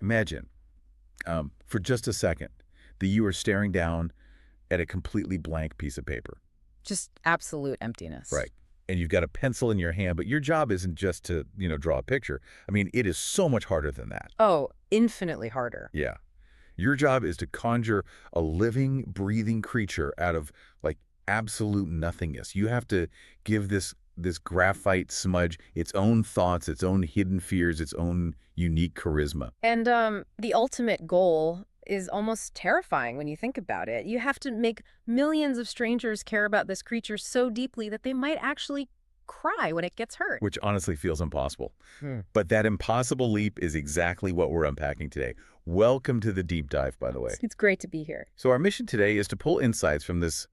Imagine, for just a second, that you are staring down at a completely blank piece of paper. Just absolute emptiness. Right. And you've got a pencil in your hand, but your job isn't just to, draw a picture. I mean, it is so much harder than that. Oh, infinitely harder. Yeah. Your job is to conjure a living, breathing creature out of, like, absolute nothingness. You have to give this graphite smudge its own thoughts, its own hidden fears, its own unique charisma. And the ultimate goal is almost terrifying when you think about it. You have to make millions of strangers care about this creature so deeply that they might actually cry when it gets hurt. Which honestly feels impossible. Hmm. But that impossible leap is exactly what we're unpacking today. Welcome to the deep dive, by the way. It's great to be here. So our mission today is to pull insights from this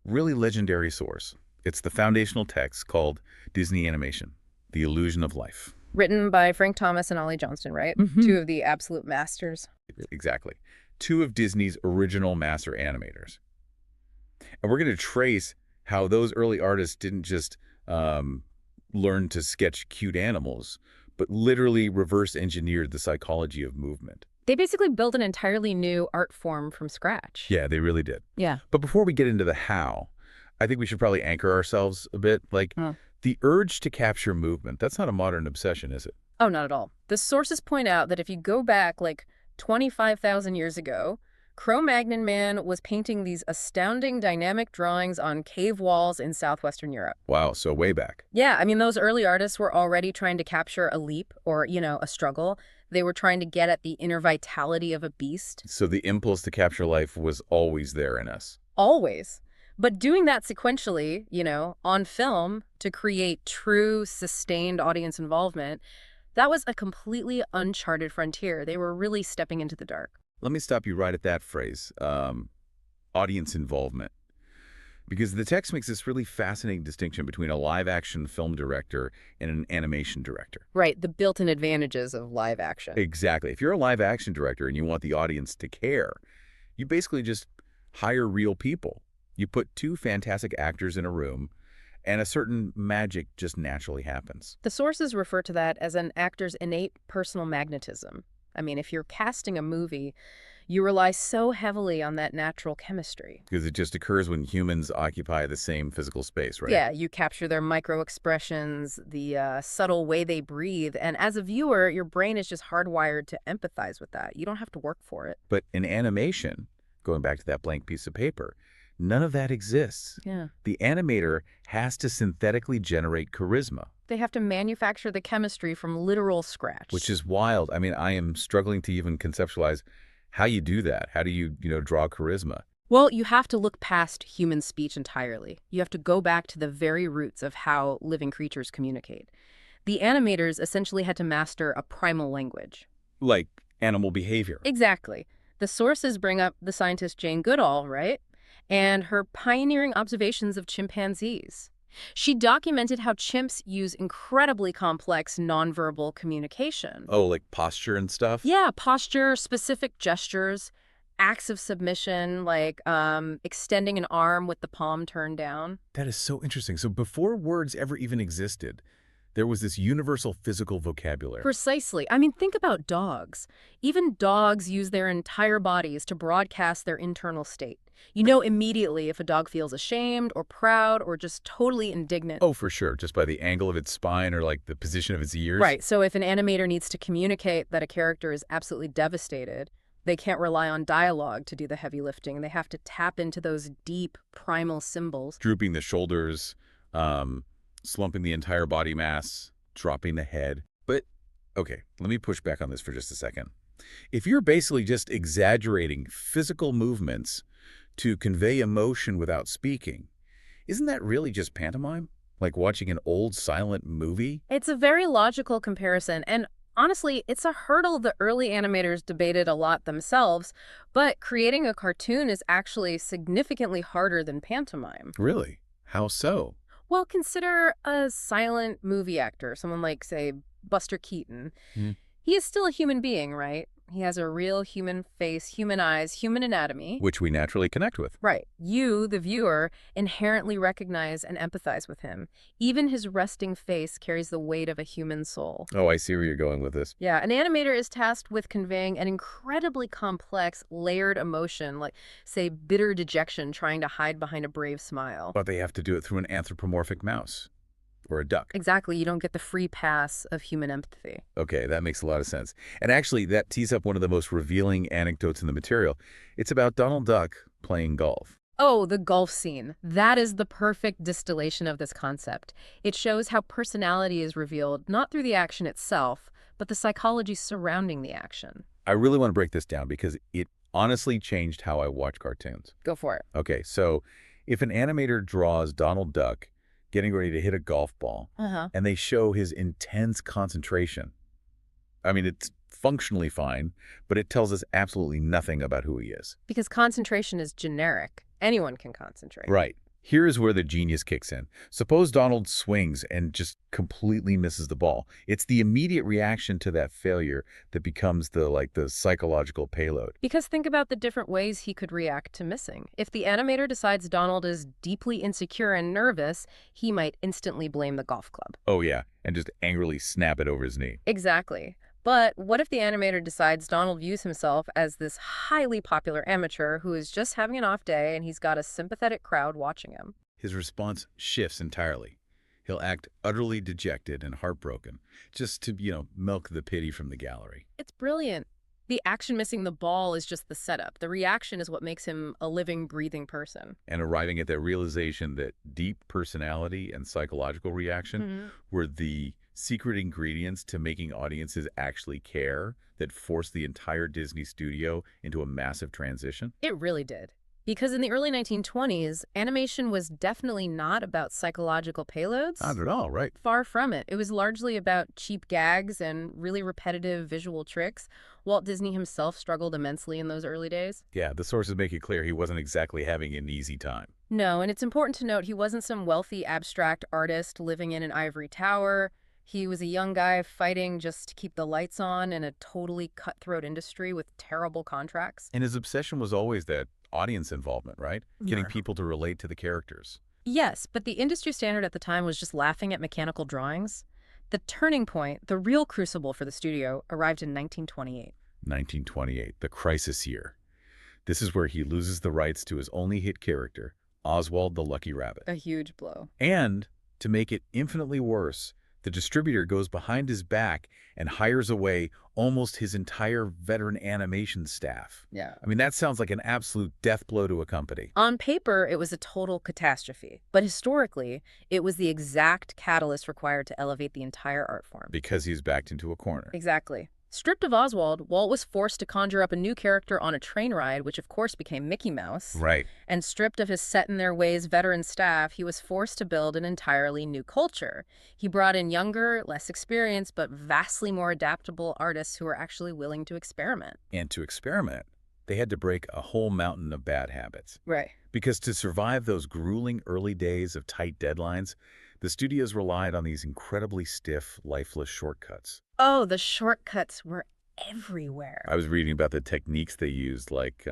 really legendary source. It's the foundational text called Disney Animation, The Illusion of Life. Written by Frank Thomas and Ollie Johnston, right? Two of the absolute masters. Exactly. Two of Disney's original master animators. And we're going to trace how those early artists didn't just learn to sketch cute animals, but literally reverse engineered the psychology of movement. They basically built an entirely new art form from scratch. Yeah, they really did. Yeah. But before we get into the how, I think we should probably anchor ourselves a bit. The urge to capture movement, that's not a modern obsession, is it? Oh, not at all. The sources point out that if you go back like 25,000 years ago, Cro-Magnon man was painting these astounding dynamic drawings on cave walls in southwestern Europe. Wow, so way back. Yeah, I mean, those early artists were already trying to capture a leap or, a struggle. They were trying to get at the inner vitality of a beast. So the impulse to capture life was always there in us. Always. But doing that sequentially, on film to create true, sustained audience involvement, that was a completely uncharted frontier. They were really stepping into the dark. Let me stop you right at that phrase, audience involvement. Because the text makes this really fascinating distinction between a live-action film director and an animation director. Right, the built-in advantages of live action. Exactly. If you're a live-action director and you want the audience to care, you basically just hire real people. You put two fantastic actors in a room, and a certain magic just naturally happens. The sources refer to that as an actor's innate personal magnetism. I mean, if you're casting a movie, you rely so heavily on that natural chemistry. Because it just occurs when humans occupy the same physical space, right? Yeah, you capture their micro-expressions, the subtle way they breathe, and as a viewer, your brain is just hardwired to empathize with that. You don't have to work for it. But in animation, going back to that blank piece of paper, none of that exists. Yeah. The animator has to synthetically generate charisma. They have to manufacture the chemistry from literal scratch. Which is wild. I mean, I am struggling to even conceptualize how you do that. How do you, draw charisma? Well, you have to look past human speech entirely. You have to go back to the very roots of how living creatures communicate. The animators essentially had to master a primal language. Like animal behavior. Exactly. The sources bring up the scientist Jane Goodall, right? And her pioneering observations of chimpanzees. She documented how chimps use incredibly complex nonverbal communication. Oh, like posture and stuff? Yeah, posture, specific gestures, acts of submission, like extending an arm with the palm turned down. That is so interesting. So before words ever even existed, there was this universal physical vocabulary. Precisely. I mean, think about dogs. Even dogs use their entire bodies to broadcast their internal state. You know immediately if a dog feels ashamed or proud or just totally indignant. Oh, for sure. Just by the angle of its spine or like the position of its ears. Right. So if an animator needs to communicate that a character is absolutely devastated, they can't rely on dialogue to do the heavy lifting. They have to tap into those deep primal symbols. Drooping the shoulders, slumping the entire body mass, dropping the head. But, okay, let me push back on this for just a second. If you're basically just exaggerating physical movements to convey emotion without speaking, isn't that really just pantomime? Like watching an old silent movie? It's a very logical comparison, and honestly, it's a hurdle the early animators debated a lot themselves, but creating a cartoon is actually significantly harder than pantomime. Really? How so? Well, consider a silent movie actor, someone like, say, Buster Keaton. Hmm. He is still a human being, right? He has a real human face, human eyes, human anatomy. Which we naturally connect with. Right. You, the viewer, inherently recognize and empathize with him. Even his resting face carries the weight of a human soul. Oh, I see where you're going with this. Yeah, an animator is tasked with conveying an incredibly complex, layered emotion, like, say, bitter dejection trying to hide behind a brave smile. But they have to do it through an anthropomorphic mouse. Or a duck. Exactly, you don't get the free pass of human empathy. Okay, that makes a lot of sense. And actually, that tees up one of the most revealing anecdotes in the material. It's about Donald Duck playing golf. Oh, the golf scene. That is the perfect distillation of this concept. It shows how personality is revealed not through the action itself, but the psychology surrounding the action. I really want to break this down because it honestly changed how I watch cartoons. Go for it. Okay, so if an animator draws Donald Duck getting ready to hit a golf ball, and they show his intense concentration, I mean, it's functionally fine, but it tells us absolutely nothing about who he is. Because concentration is generic. Anyone can concentrate. Right. Here is where the genius kicks in. Suppose Donald swings and just completely misses the ball. It's the immediate reaction to that failure that becomes the psychological payload. Because think about the different ways he could react to missing. If the animator decides Donald is deeply insecure and nervous, he might instantly blame the golf club. Oh yeah, and just angrily snap it over his knee. Exactly. But what if the animator decides Donald views himself as this highly popular amateur who is just having an off day and he's got a sympathetic crowd watching him? His response shifts entirely. He'll act utterly dejected and heartbroken, just to, milk the pity from the gallery. It's brilliant. The action missing the ball is just the setup. The reaction is what makes him a living, breathing person. And arriving at that realization that deep personality and psychological reaction were the secret ingredients to making audiences actually care that forced the entire Disney studio into a massive transition? It really did. Because in the early 1920s, animation was definitely not about psychological payloads. Not at all, right? Far from it. It was largely about cheap gags and really repetitive visual tricks. Walt Disney himself struggled immensely in those early days. Yeah, the sources make it clear he wasn't exactly having an easy time. No, and it's important to note he wasn't some wealthy abstract artist living in an ivory tower. He was a young guy fighting just to keep the lights on in a totally cutthroat industry with terrible contracts. And his obsession was always that audience involvement, right? Getting people to relate to the characters. Yes, but the industry standard at the time was just laughing at mechanical drawings. The turning point, the real crucible for the studio, arrived in 1928. 1928, the crisis year. This is where he loses the rights to his only hit character, Oswald the Lucky Rabbit. A huge blow. And, to make it infinitely worse, the distributor goes behind his back and hires away almost his entire veteran animation staff. Yeah. I mean, that sounds like an absolute death blow to a company. On paper, it was a total catastrophe. But historically, it was the exact catalyst required to elevate the entire art form. Because he's backed into a corner. Exactly. Stripped of Oswald, Walt was forced to conjure up a new character on a train ride, which of course became Mickey Mouse. Right. And stripped of his set-in-their-ways veteran staff, he was forced to build an entirely new culture. He brought in younger, less experienced, but vastly more adaptable artists who were actually willing to experiment. And to experiment, they had to break a whole mountain of bad habits. Right. Because to survive those grueling early days of tight deadlines, the studios relied on these incredibly stiff, lifeless shortcuts. Oh, the shortcuts were everywhere. I was reading about the techniques they used, like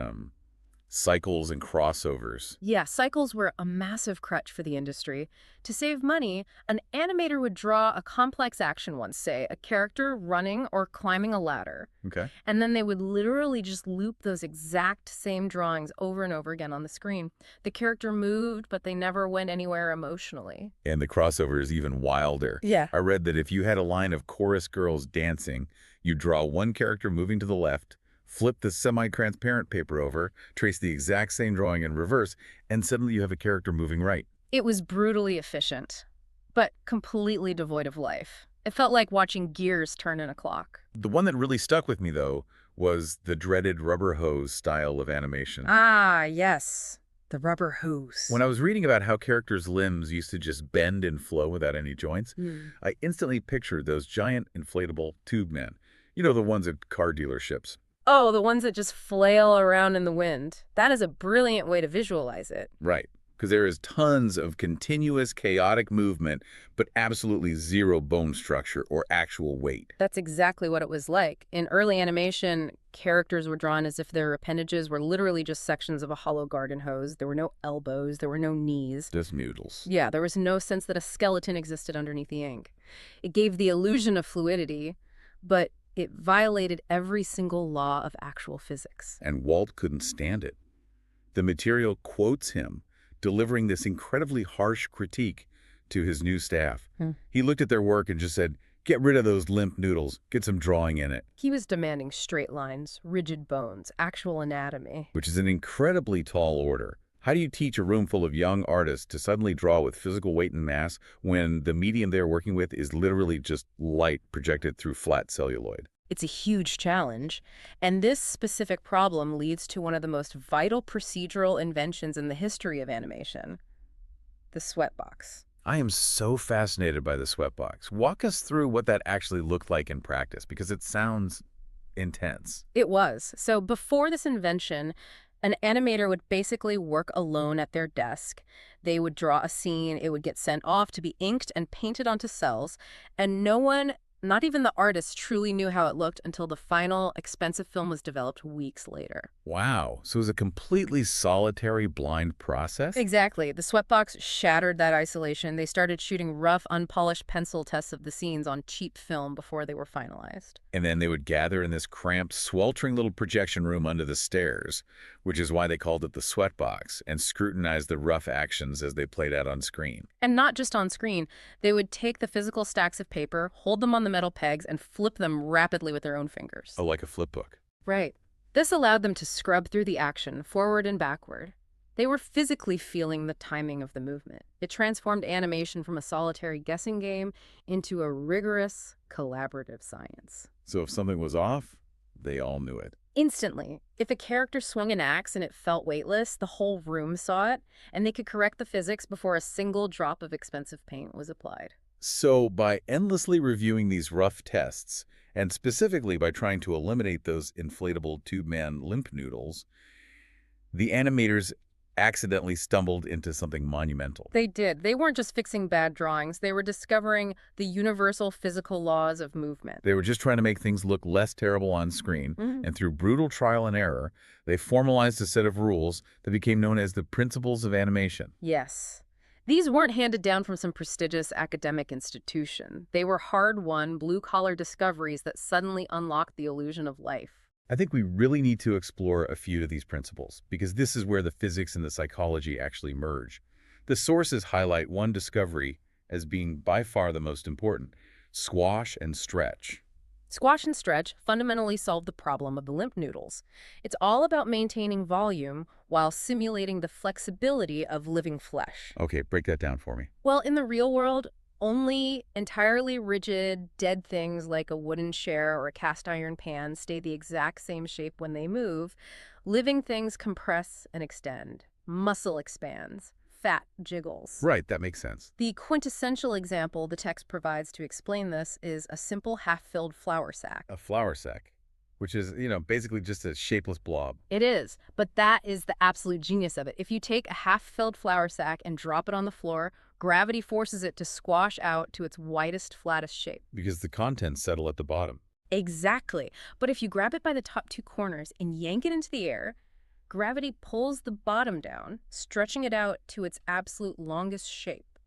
cycles and crossovers. Yeah, cycles were a massive crutch for the industry. To save money, an animator would draw a complex action once, say, a character running or climbing a ladder. Okay. And then they would literally just loop those exact same drawings over and over again on the screen. The character moved, but they never went anywhere emotionally. And the crossover is even wilder. Yeah. I read that if you had a line of chorus girls dancing, you'd draw one character moving to the left, flip the semi-transparent paper over, trace the exact same drawing in reverse, and suddenly you have a character moving right. It was brutally efficient, but completely devoid of life. It felt like watching gears turn in a clock. The one that really stuck with me, though, was the dreaded rubber hose style of animation. Ah, yes. The rubber hose. When I was reading about how characters' limbs used to just bend and flow without any joints, I instantly pictured those giant inflatable tube men. You know, the ones at car dealerships. Oh, the ones that just flail around in the wind. That is a brilliant way to visualize it. Right. Because there is tons of continuous, chaotic movement, but absolutely zero bone structure or actual weight. That's exactly what it was like. In early animation, Characters were drawn as if their appendages were literally just sections of a hollow garden hose. There were no elbows, there were no knees. Just noodles. Yeah, there was no sense that a skeleton existed underneath the ink. It gave the illusion of fluidity, but it violated every single law of actual physics. And Walt couldn't stand it. The material quotes him, delivering this incredibly harsh critique to his new staff. He looked at their work and just said, "Get rid of those limp noodles. Get some drawing in it." He was demanding straight lines, rigid bones, actual anatomy. Which is an incredibly tall order. How do you teach a room full of young artists to suddenly draw with physical weight and mass when the medium they're working with is literally just light projected through flat celluloid? It's a huge challenge, and this specific problem leads to one of the most vital procedural inventions in the history of animation, the sweatbox. I am so fascinated by the sweatbox. Walk us through what that actually looked like in practice, because it sounds intense. It was. So before this invention, an animator would basically work alone at their desk. They would draw a scene, it would get sent off to be inked and painted onto cells, and no one, not even the artist, truly knew how it looked until the final expensive film was developed weeks later. Wow. So it was a completely solitary, blind process? Exactly. The sweatbox shattered that isolation. They started shooting rough, unpolished pencil tests of the scenes on cheap film before they were finalized. And then they would gather in this cramped, sweltering little projection room under the stairs, which is why they called it the sweatbox, and scrutinize the rough actions as they played out on screen. And not just on screen. They would take the physical stacks of paper, hold them on the metal pegs, and flip them rapidly with their own fingers. Oh, like a flip book. Right. This allowed them to scrub through the action, forward and backward. They were physically feeling the timing of the movement. It transformed animation from a solitary guessing game into a rigorous, collaborative science. So if something was off, they all knew it. Instantly. If a character swung an axe and it felt weightless, the whole room saw it, and they could correct the physics before a single drop of expensive paint was applied. So by endlessly reviewing these rough tests, and specifically by trying to eliminate those inflatable tube man limp noodles, the animators accidentally stumbled into something monumental. They did. They weren't just fixing bad drawings. They were discovering the universal physical laws of movement. They were just trying to make things look less terrible on screen, and through brutal trial and error, they formalized a set of rules that became known as the principles of animation. Yes. These weren't handed down from some prestigious academic institution. They were hard-won, blue-collar discoveries that suddenly unlocked the illusion of life. I think we really need to explore a few of these principles, because this is where the physics and the psychology actually merge. The sources highlight one discovery as being by far the most important: squash and stretch. Squash and stretch fundamentally solve the problem of the limp noodles. It's all about maintaining volume while simulating the flexibility of living flesh. Okay, break that down for me. Well, in the real world, only entirely rigid, dead things like a wooden chair or a cast iron pan stay the exact same shape when they move. Living things compress and extend. Muscle expands. Fat jiggles. Right, that makes sense. The quintessential example the text provides to explain this is a simple half-filled flour sack. A flour sack, which is, basically just a shapeless blob. It is, but that is the absolute genius of it. If you take a half-filled flour sack and drop it on the floor, gravity forces it to squash out to its widest, flattest shape. Because the contents settle at the bottom. Exactly. But if you grab it by the top two corners and yank it into the air, gravity pulls the bottom down, stretching it out to its absolute longest shape.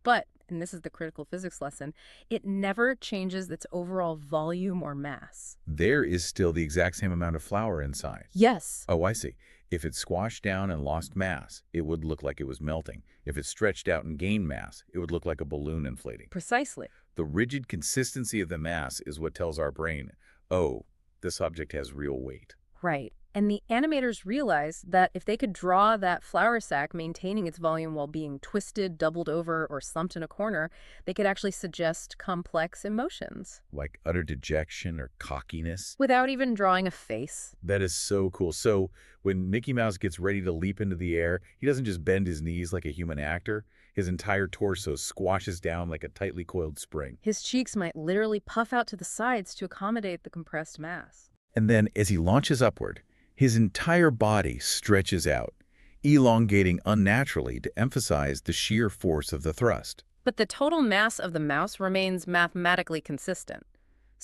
But, and this is the critical physics lesson, it never changes its overall volume or mass. There is still the exact same amount of flour inside. Yes. Oh, I see. If it squashed down and lost mass, it would look like it was melting. If it stretched out and gained mass, it would look like a balloon inflating. Precisely. The rigid consistency of the mass is what tells our brain, oh, this object has real weight. Right. And the animators realized that if they could draw that flour sack maintaining its volume while being twisted, doubled over, or slumped in a corner, they could actually suggest complex emotions. Like utter dejection or cockiness. Without even drawing a face. That is so cool. So when Mickey Mouse gets ready to leap into the air, he doesn't just bend his knees like a human actor. His entire torso squashes down like a tightly coiled spring. His cheeks might literally puff out to the sides to accommodate the compressed mass. And then as he launches upward, his entire body stretches out, elongating unnaturally to emphasize the sheer force of the thrust. But the total mass of the mouse remains mathematically consistent.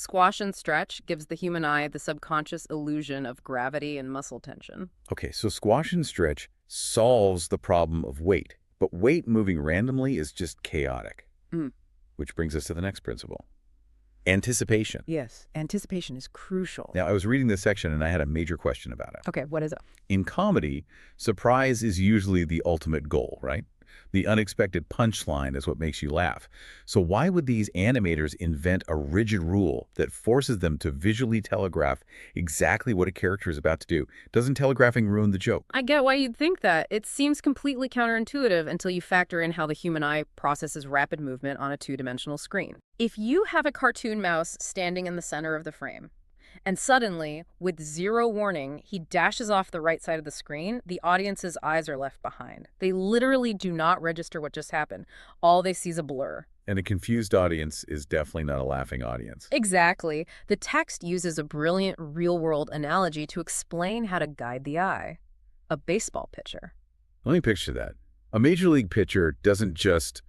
Squash and stretch gives the human eye the subconscious illusion of gravity and muscle tension. Okay, so squash and stretch solves the problem of weight, but weight moving randomly is just chaotic. Mm. Which brings us to the next principle. Anticipation. Yes, anticipation is crucial. Now, I was reading this section and I had a major question about it. Okay, what is it? In comedy, surprise is usually the ultimate goal, right? The unexpected punchline is what makes you laugh. So why would these animators invent a rigid rule that forces them to visually telegraph exactly what a character is about to do? Doesn't telegraphing ruin the joke? I get why you'd think that. It seems completely counterintuitive until you factor in how the human eye processes rapid movement on a two-dimensional screen. If you have a cartoon mouse standing in the center of the frame, and suddenly, with zero warning, he dashes off the right side of the screen, the audience's eyes are left behind. They literally do not register what just happened. All they see is a blur. And a confused audience is definitely not a laughing audience. Exactly. The text uses a brilliant real-world analogy to explain how to guide the eye. A baseball pitcher. Let me picture that. A major league pitcher doesn't just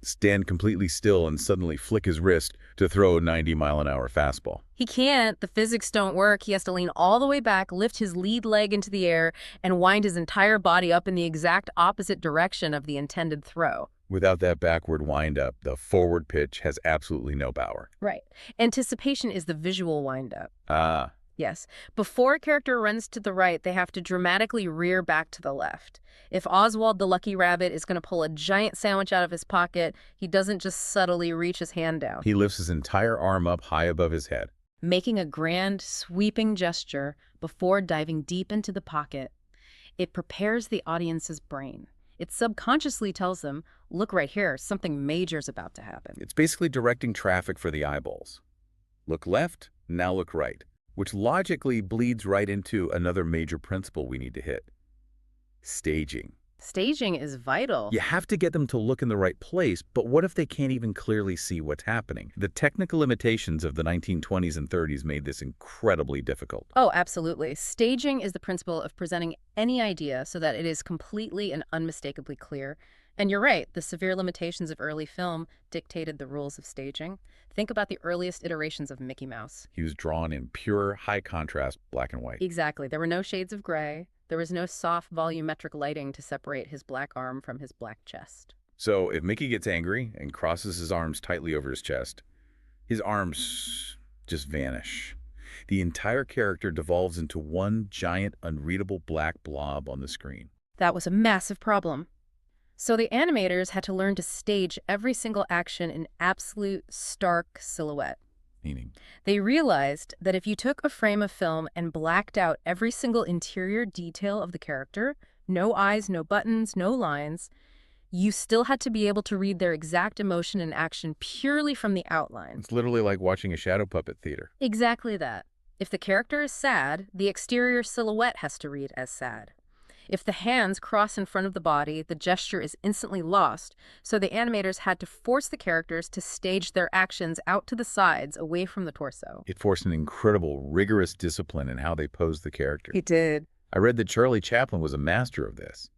stand completely still and suddenly flick his wrist to throw a 90-mile-an-hour fastball. He can't. The physics don't work. He has to lean all the way back, lift his lead leg into the air, and wind his entire body up in the exact opposite direction of the intended throw. Without that backward wind-up, the forward pitch has absolutely no power. Right. Anticipation is the visual wind-up. Ah, Yes. Before a character runs to the right, they have to dramatically rear back to the left. If Oswald the Lucky Rabbit is going to pull a giant sandwich out of his pocket, he doesn't just subtly reach his hand down. he lifts his entire arm up high above his head. Making a grand, sweeping gesture before diving deep into the pocket. It prepares the audience's brain. It subconsciously tells them, look right here, something major is about to happen. It's basically directing traffic for the eyeballs. Look left, now look right, which logically bleeds right into another major principle we need to hit. Staging. Staging is vital. You have to get them to look in the right place, but what if they can't even clearly see what's happening? The technical limitations of the 1920s and 30s made this incredibly difficult. Oh, absolutely. Staging is the principle of presenting any idea so that it is completely and unmistakably clear. And you're right, the severe limitations of early film dictated the rules of staging. Think about the earliest iterations of Mickey Mouse. He was drawn in pure, high-contrast black and white. Exactly. There were no shades of gray. There was no soft volumetric lighting to separate his black arm from his black chest. So if Mickey gets angry and crosses his arms tightly over his chest, his arms just vanish. The entire character devolves into one giant, unreadable black blob on the screen. That was a massive problem. So the animators had to learn to stage every single action in absolute stark silhouette. Meaning, They realized that if you took a frame of film and blacked out every single interior detail of the character, no eyes, no buttons, no lines, you still had to be able to read their exact emotion and action purely from the outline. it's literally like watching a shadow puppet theater. Exactly that. If the character is sad, the exterior silhouette has to read as sad. If the hands cross in front of the body, the gesture is instantly lost, so the animators had to force the characters to stage their actions out to the sides, away from the torso. It forced an incredible, rigorous discipline in how they posed the character. He did. I read that Charlie Chaplin was a master of this.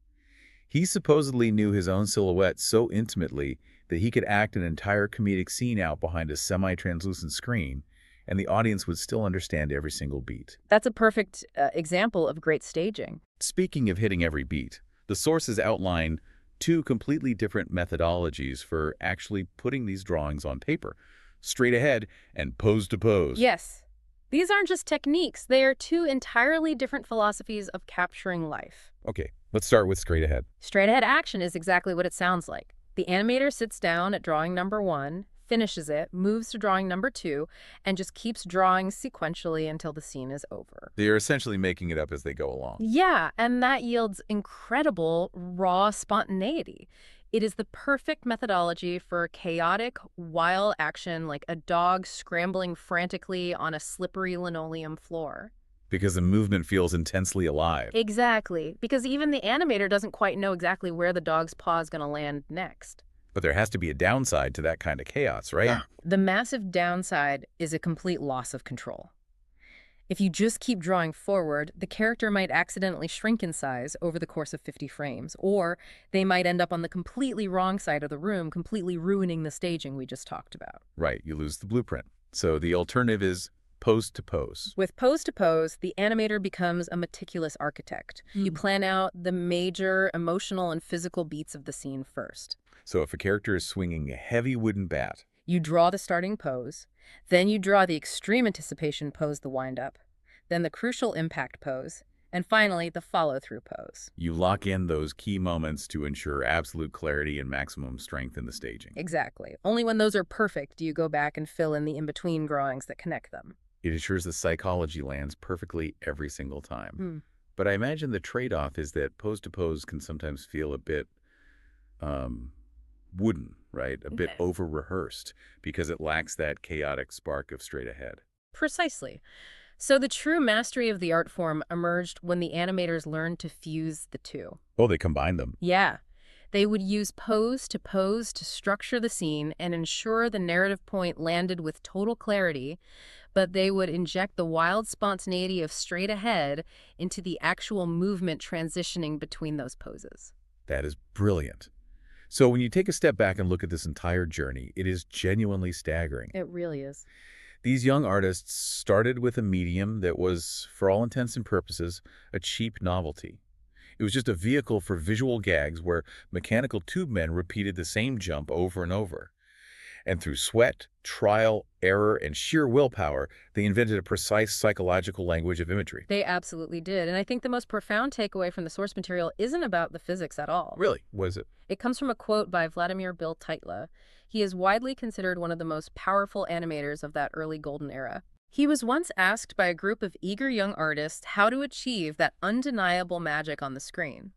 He supposedly knew his own silhouette so intimately that he could act an entire comedic scene out behind a semi-translucent screen, and the audience would still understand every single beat. That's a perfect example of great staging. Speaking of hitting every beat, the sources outline two completely different methodologies for actually putting these drawings on paper, straight ahead and pose to pose. Yes. These aren't just techniques. They are two entirely different philosophies of capturing life. Okay, let's start with straight ahead. Straight-ahead action is exactly what it sounds like. The animator sits down at drawing number 1, finishes it, moves to drawing number 2, and just keeps drawing sequentially until the scene is over. They are essentially making it up as they go along. Yeah, and that yields incredible raw spontaneity. It is the perfect methodology for chaotic, wild action like a dog scrambling frantically on a slippery linoleum floor. Because the movement feels intensely alive. Exactly, because even the animator doesn't quite know exactly where the dog's paw is going to land next. But there has to be a downside to that kind of chaos, right? The massive downside is a complete loss of control. If you just keep drawing forward, the character might accidentally shrink in size over the course of 50 frames, or they might end up on the completely wrong side of the room, completely ruining the staging we just talked about. Right, you lose the blueprint. So the alternative is pose to pose. With pose to pose, the animator becomes a meticulous architect. You Hmm. plan out the major emotional and physical beats of the scene first. So if a character is swinging a heavy wooden bat, You draw the starting pose, then you draw the extreme anticipation pose, the wind-up, then the crucial impact pose, and finally the follow-through pose. you lock in those key moments to ensure absolute clarity and maximum strength in the staging. Exactly. Only when those are perfect do you go back and fill in the in-between drawings that connect them. It ensures the psychology lands perfectly every single time. Hmm. But I imagine the trade-off is that pose to pose can sometimes feel a bit wooden, right? A bit Yeah. over-rehearsed because it lacks that chaotic spark of straight ahead. Precisely. So the true mastery of the art form emerged when the animators learned to fuse the two. Oh, they combine them. Yeah. They would use pose to structure the scene and ensure the narrative point landed with total clarity, but they would inject the wild spontaneity of straight ahead into the actual movement transitioning between those poses. That is brilliant. So when you take a step back and look at this entire journey, it is genuinely staggering. It really is. These young artists started with a medium that was, for all intents and purposes, a cheap novelty. It was just a vehicle for visual gags where mechanical tube men repeated the same jump over and over. And through sweat, trial, error, and sheer willpower, they invented a precise psychological language of imagery. They absolutely did. And I think the most profound takeaway from the source material isn't about the physics at all. Really? Was it? It comes from a quote by Vladimir Bill Tytla. He is widely considered one of the most powerful animators of that early golden era. He was once asked by a group of eager young artists how to achieve that undeniable magic on the screen.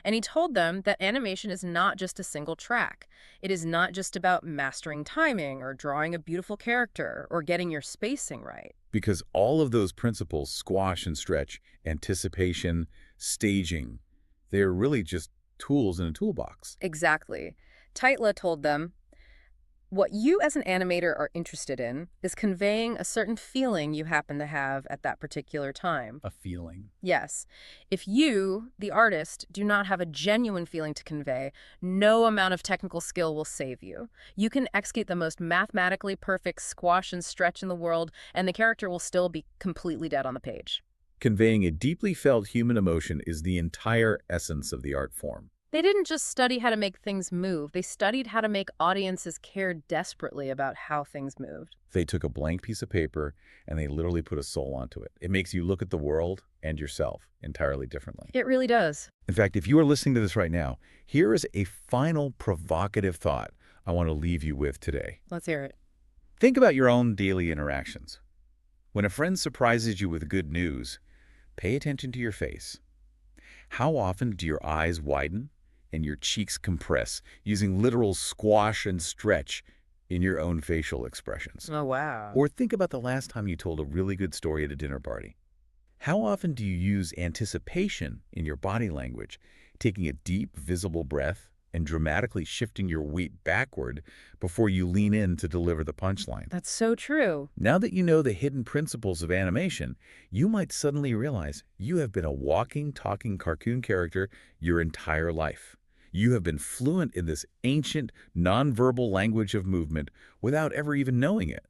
And he told them that animation is not just a single track. It is not just about mastering timing or drawing a beautiful character or getting your spacing right. Because all of those principles, squash and stretch, anticipation, staging, they're really just tools in a toolbox. Exactly. Tytla told them, what you as an animator are interested in is conveying a certain feeling you happen to have at that particular time. A feeling. Yes. If you, the artist, do not have a genuine feeling to convey, no amount of technical skill will save you. You can execute the most mathematically perfect squash and stretch in the world, and the character will still be completely dead on the page. Conveying a deeply felt human emotion is the entire essence of the art form. They didn't just study how to make things move. They studied how to make audiences care desperately about how things moved. They took a blank piece of paper and they literally put a soul onto it. It makes you look at the world and yourself entirely differently. It really does. In fact, if you are listening to this right now, here is a final provocative thought I want to leave you with today. Let's hear it. Think about your own daily interactions. When a friend surprises you with good news, pay attention to your face. How often do your eyes widen and your cheeks compress, using literal squash and stretch in your own facial expressions? Oh, wow. Or think about the last time you told a really good story at a dinner party. How often do you use anticipation in your body language, taking a deep, visible breath and dramatically shifting your weight backward before you lean in to deliver the punchline? That's so true. Now that you know the hidden principles of animation, you might suddenly realize you have been a walking, talking cartoon character your entire life. You have been fluent in this ancient, nonverbal language of movement without ever even knowing it.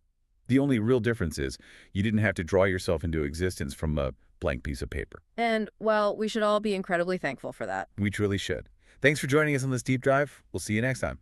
The only real difference is you didn't have to draw yourself into existence from a blank piece of paper. And, well, we should all be incredibly thankful for that. We truly should. Thanks for joining us on this deep dive. We'll see you next time.